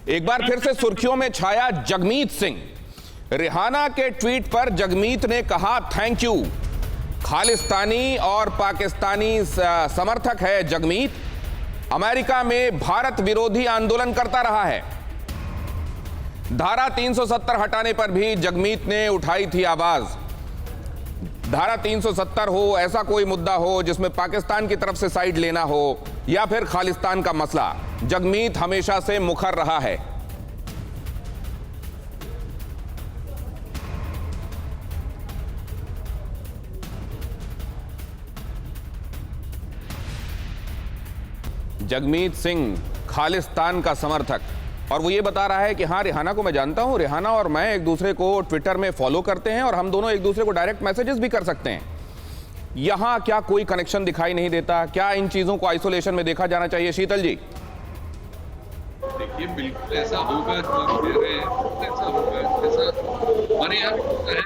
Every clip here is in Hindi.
एक बार फिर से सुर्खियों में छाया जगमीत सिंह। रिहाना के ट्वीट पर जगमीत ने कहा थैंक यू। खालिस्तानी और पाकिस्तानी समर्थक है जगमीत। अमेरिका में भारत विरोधी आंदोलन करता रहा है। धारा 370 हटाने पर भी जगमीत ने उठाई थी आवाज। धारा 370 हो, ऐसा कोई मुद्दा हो जिसमें पाकिस्तान की तरफ से साइड लेना हो या फिर खालिस्तान का मसला, जगमीत हमेशा से मुखर रहा है। जगमीत सिंह खालिस्तान का समर्थक, और वो ये बता रहा है कि हाँ, रिहाना को मैं जानता हूं, रिहाना और मैं एक दूसरे को ट्विटर में फॉलो करते हैं और हम दोनों एक दूसरे को डायरेक्ट मैसेजेस भी कर सकते हैं। यहां क्या कोई कनेक्शन दिखाई नहीं देता? क्या इन चीजों को आइसोलेशन में देखा जाना चाहिए? शीतल जी, देखिए बिल्कुल ऐसा होगा, ऐसा होगा, ऐसा हमारे यहाँ होता है।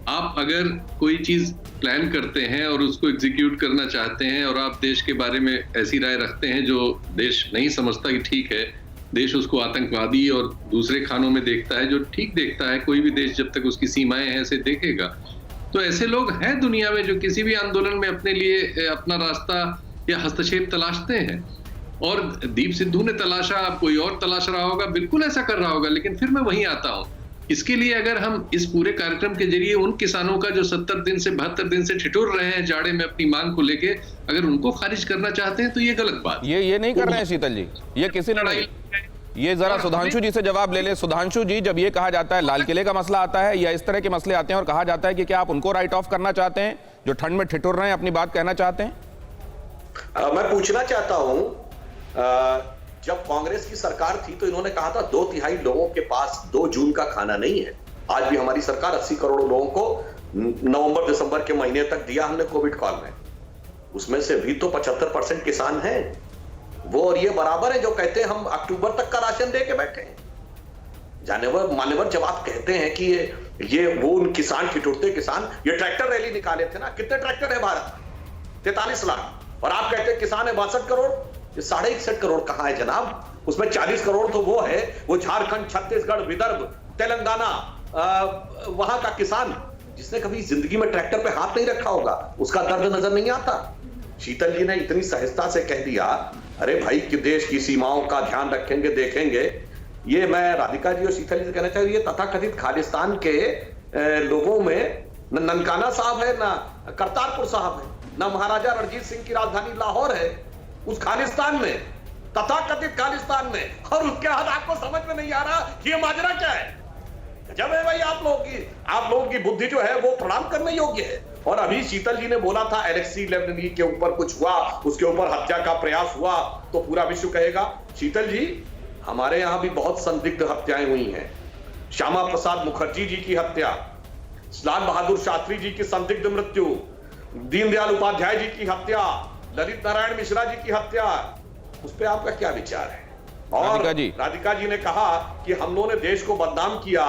आप अगर कोई चीज प्लान करते हैं और उसको एग्जीक्यूट करना चाहते हैं और आप देश के बारे में ऐसी राय रखते हैं जो देश नहीं समझता कि ठीक है, देश उसको आतंकवादी और दूसरे खानों में देखता है, जो ठीक देखता है, कोई भी देश जब तक उसकी सीमाएं हैं ऐसे देखेगा। तो ऐसे लोग हैं दुनिया में जो किसी भी आंदोलन में अपने लिए अपना रास्ता या हस्तक्षेप तलाशते हैं। और दीप सिद्धू ने तलाशा, कोई और तलाश रहा होगा, बिल्कुल ऐसा कर रहा होगा। लेकिन फिर मैं वहीं आता हूं, इसके लिए अगर हम इस पूरे कार्यक्रम के जरिए उन किसानों का जो 70 दिन से 72 दिन से ठिठुर रहे हैं जाड़े में अपनी मांग को लेके, अगर उनको खारिज करना चाहते हैं तो ये गलत बात। ये नहीं कर रहे हैं शीतल जी, ये किसी लड़ाई। ये जरा सुधांशु जी से जवाब ले ले। सुधांशु जी, जब ये कहा जाता है लाल किले का मसला आता है या इस तरह के मसले आते हैं और कहा जाता है कि क्या आप उनको राइट ऑफ करना चाहते हैं जो ठंड में ठिठुर रहे हैं, अपनी बात कहना चाहते हैं? मैं पूछना चाहता हूं, जब कांग्रेस की सरकार थी तो इन्होंने कहा था 2/3 लोगों के पास 2 जून का खाना नहीं है। आज भी हमारी सरकार 80 करोड़ लोगों को नवंबर दिसंबर के महीने तक दिया हमने कोविड काल में। उसमें से भी तो 75% किसान हैं वो, और ये बराबर है जो कहते हैं हम अक्टूबर तक का राशन दे के बैठे हैं। जानवर मान्यवर जब आप कहते हैं कि ये वो उन किसान ठिठुरते किसान, ये ट्रैक्टर रैली निकाले थे ना, कितने ट्रैक्टर है भारत? 43 लाख। और आप कहते हैं किसान है 62 करोड़। 61.5 करोड़ कहां है जनाब? उसमें 40 करोड़ तो वो है, वो झारखंड, छत्तीसगढ़, विदर्भ, तेलंगाना, वहां का किसान जिसने कभी जिंदगी में ट्रैक्टर पे हाथ नहीं रखा होगा, उसका दर्द नजर नहीं आता। शीतल जी ने इतनी सहजता से कह दिया, अरे भाई कि देश की सीमाओं का ध्यान रखेंगे, देखेंगे। ये मैं राधिका जी और शीतल जी से कहना चाहिए, तथाकथित खालिस्तान के लोगों में न ननकाना साहब है, ना करतारपुर साहब है, ना महाराजा रणजीत सिंह की राजधानी लाहौर है, उस खालिस्तान में, तथाकथित खालिस्तान में, और उसके बाद आपको समझ में नहीं आ रहा कि ये माजरा क्या है। जब है भाई आप लोगों की बुद्धि जो है वो प्रणाम करने योग्य है। और अभी शीतल जी ने बोला था एलेक्सी नावल्नी के ऊपर कुछ हुआ, उसके ऊपर हत्या का प्रयास हुआ तो पूरा विश्व कहेगा। शीतल जी, हमारे यहां भी बहुत संदिग्ध हत्याएं हुई हैं। श्यामा प्रसाद मुखर्जी जी की हत्या, लाल बहादुर शास्त्री जी की संदिग्ध मृत्यु, दीनदयाल उपाध्याय जी की हत्या, ललित नारायण मिश्रा जी की हत्या, उस पर आपका क्या विचार है? और राधिका जी ने कहा कि हम लोगों ने देश को बदनाम किया।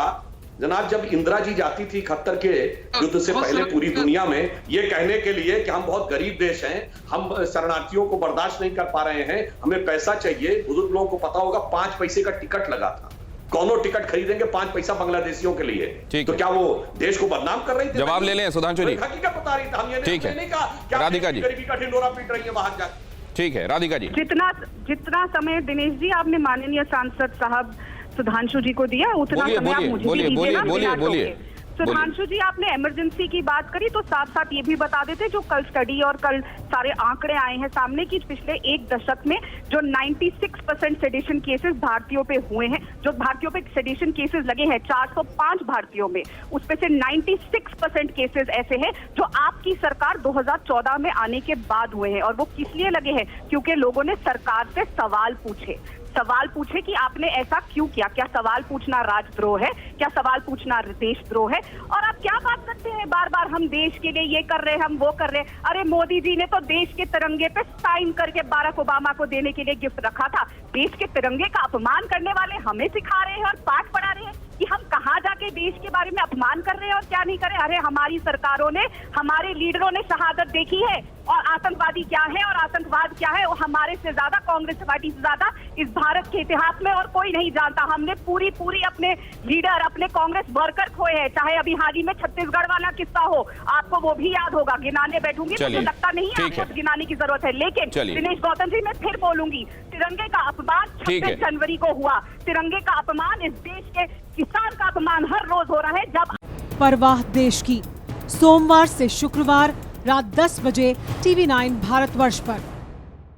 जनाब, जब इंदिरा जी जाती थी 71 के युद्ध से पहले पूरी दुनिया में ये कहने के लिए कि हम बहुत गरीब देश हैं, हम शरणार्थियों को बर्दाश्त नहीं कर पा रहे हैं, हमें पैसा चाहिए। बुजुर्ग लोगों को पता होगा 5 पैसे का टिकट लगा था। कौनो टिकट खरीदेंगे 5 पैसा बांग्लादेशियों के लिए, तो क्या वो देश को बदनाम कर रही थी? जवाब ले लें सुधांशु जी। हकीकत बता रही थी, हम ये नहीं कहा राधिका जी गरीबी का ढिंडोरा पीट रही है बाहर जाकर। ठीक है राधिका जी, जितना समय दिनेश जी आपने माननीय सांसद साहब सुधांशु जी को दिया, उतना समय आप मुझे भी दीजिए। बोलिए। सुधांशु जी, आपने इमरजेंसी की बात करी तो साथ साथ ये भी बता देते, जो कल स्टडी और कल सारे आंकड़े आए हैं सामने कि पिछले 1 दशक में जो 96% सेडिशन केसेस भारतीयों पे हुए हैं, जो भारतीयों पे सेडिशन केसेस लगे हैं 405 भारतीयों में, उसमें से 96% केसेस ऐसे हैं जो आपकी सरकार 2014 में आने के बाद हुए हैं। और वो किस लिए लगे हैं? क्योंकि लोगों ने सरकार से सवाल पूछे कि आपने ऐसा क्यों किया। क्या सवाल पूछना राजद्रोह है? क्या सवाल पूछना देशद्रोह है? और आप क्या बात करते हैं बार बार, हम देश के लिए ये कर रहे हैं, हम वो कर रहे हैं। अरे मोदी जी ने तो देश के तिरंगे पे साइन करके बाराक ओबामा को देने के लिए गिफ्ट रखा था। देश के तिरंगे का अपमान करने वाले हमें सिखा रहे हैं और पाठ पढ़ा रहे हैं कि हम कहाँ जाके देश के बारे में अपमान कर रहे हैं और क्या नहीं कर रहे। अरे हमारी सरकारों ने, हमारे लीडरों ने शहादत देखी है, और आतंकवादी क्या है और आतंकवाद क्या है, और हमारे से ज्यादा, कांग्रेस पार्टी से ज्यादा इस भारत के इतिहास में और कोई नहीं जानता। हमने पूरी अपने लीडर, अपने कांग्रेस वर्कर खोए हैं, चाहे अभी हाल ही में छत्तीसगढ़ वाला किस्सा हो, आपको वो भी याद होगा। गिनाने बैठूंगी तो मुझे लगता नहीं है आपको गिनाने की जरूरत है, लेकिन दिनेश गौतम जी, मैं फिर बोलूंगी, तिरंगे का अपमान 26 जनवरी को हुआ। तिरंगे का अपमान इस देश के किसान का अपमान हर रोज हो रहा है। जब परवाह देश की, सोमवार से शुक्रवार रात 10 बजे TV9 भारतवर्ष पर।